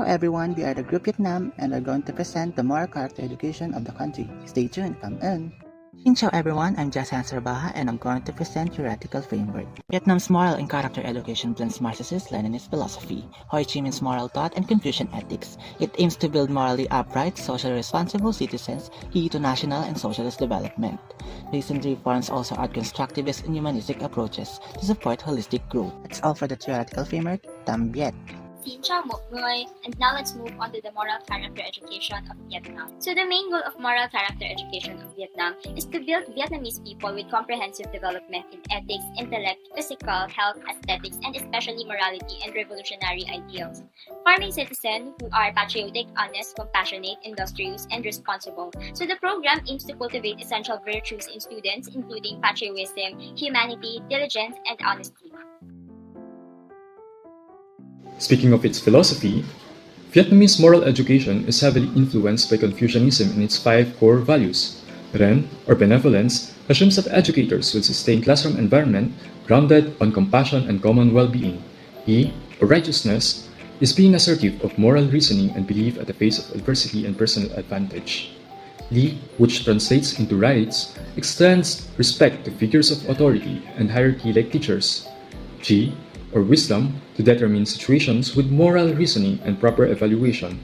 everyone, we are the Group Vietnam and are going to present the moral character education of the country. Stay tuned, come in. Xín Cháó everyone, I'm Jasan Sarbaha and I'm going to present theoretical framework. Vietnam's moral and character education blends Marxist-Leninist philosophy, Ho Chi Minh's moral thought, and Confucian ethics. It aims to build morally upright, socially responsible citizens, key to national and socialist development. Recent reforms also add constructivist and humanistic approaches to support holistic growth. That's all for the theoretical framework. Tạm biệt. Xín Cháó mọi người, and now let's move on to the moral character education of Vietnam. So the main goal of moral character education of Vietnam is to build Vietnamese people with comprehensive development in ethics, intellect, physical, health, aesthetics, and especially morality and revolutionary ideals. Forming citizens who are patriotic, honest, compassionate, industrious, and responsible. So the program aims to cultivate essential virtues in students, including patriotism, humanity, diligence, and honesty. Speaking of its philosophy, Vietnamese moral education is heavily influenced by Confucianism in its 5 core values. Ren, or benevolence, assumes that educators will sustain classroom environment grounded on compassion and common well-being. Yi, or righteousness, is being assertive of moral reasoning and belief at the face of adversity and personal advantage. Li, which translates into rights, extends respect to figures of authority and hierarchy like teachers. Ji, or wisdom, to determine situations with moral reasoning and proper evaluation,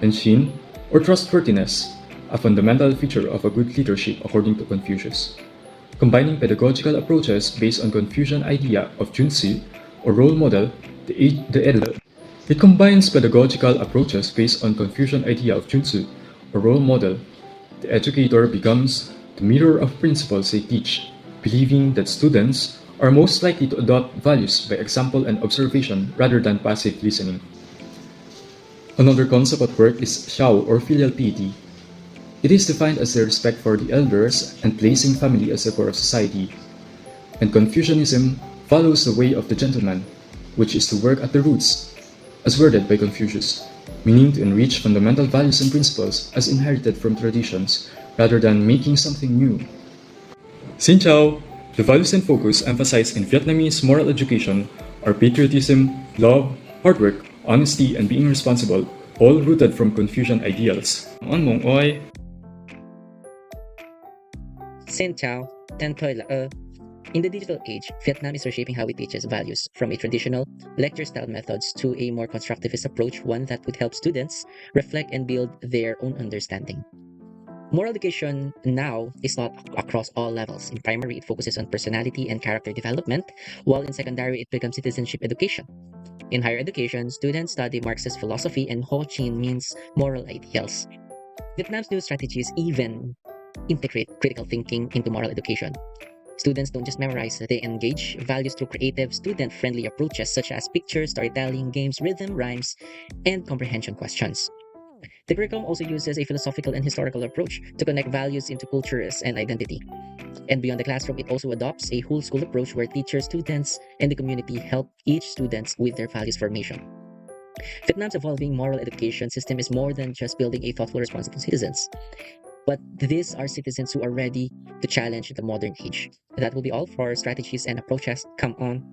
and Xin, or trustworthiness, a fundamental feature of a good leadership according to Confucius. Combining pedagogical approaches based on Confucian idea of Junzi, or role model, it combines pedagogical approaches based on Confucian idea of Junzi, or role model. The educator becomes the mirror of principles they teach, believing that students are most likely to adopt values by example and observation rather than passive listening. Another concept at work is Cháó, or filial piety. It is defined as the respect for the elders and placing family as the core of society. And Confucianism follows the way of the gentleman, which is to work at the roots, as worded by Confucius, meaning to enrich fundamental values and principles as inherited from traditions, rather than making something new. Xín Cháó. The values and focus emphasized in Vietnamese moral education are patriotism, love, hard work, honesty, and being responsible, all rooted from Confucian ideals. Xín Cháó, Ten Toi La. In the digital age, Vietnam is reshaping how it teaches values, from a traditional lecture-style methods to a more constructivist approach, one that would help students reflect and build their own understanding. Moral education now is taught across all levels. In primary, it focuses on personality and character development, while in secondary, it becomes citizenship education. In higher education, students study Marxist philosophy and Ho Chi Minh's moral ideals. Vietnam's new strategies even integrate critical thinking into moral education. Students don't just memorize, they engage values through creative, student-friendly approaches such as pictures, storytelling, games, rhythm, rhymes, and comprehension questions. The curriculum also uses a philosophical and historical approach to connect values into cultures and identity. And beyond the classroom, it also adopts a whole school approach where teachers, students, and the community help each student with their values formation. Vietnam's evolving moral education system is more than just building a thoughtful, responsible citizens. But these are citizens who are ready to challenge the modern age. That will be all for strategies and approaches. Come on.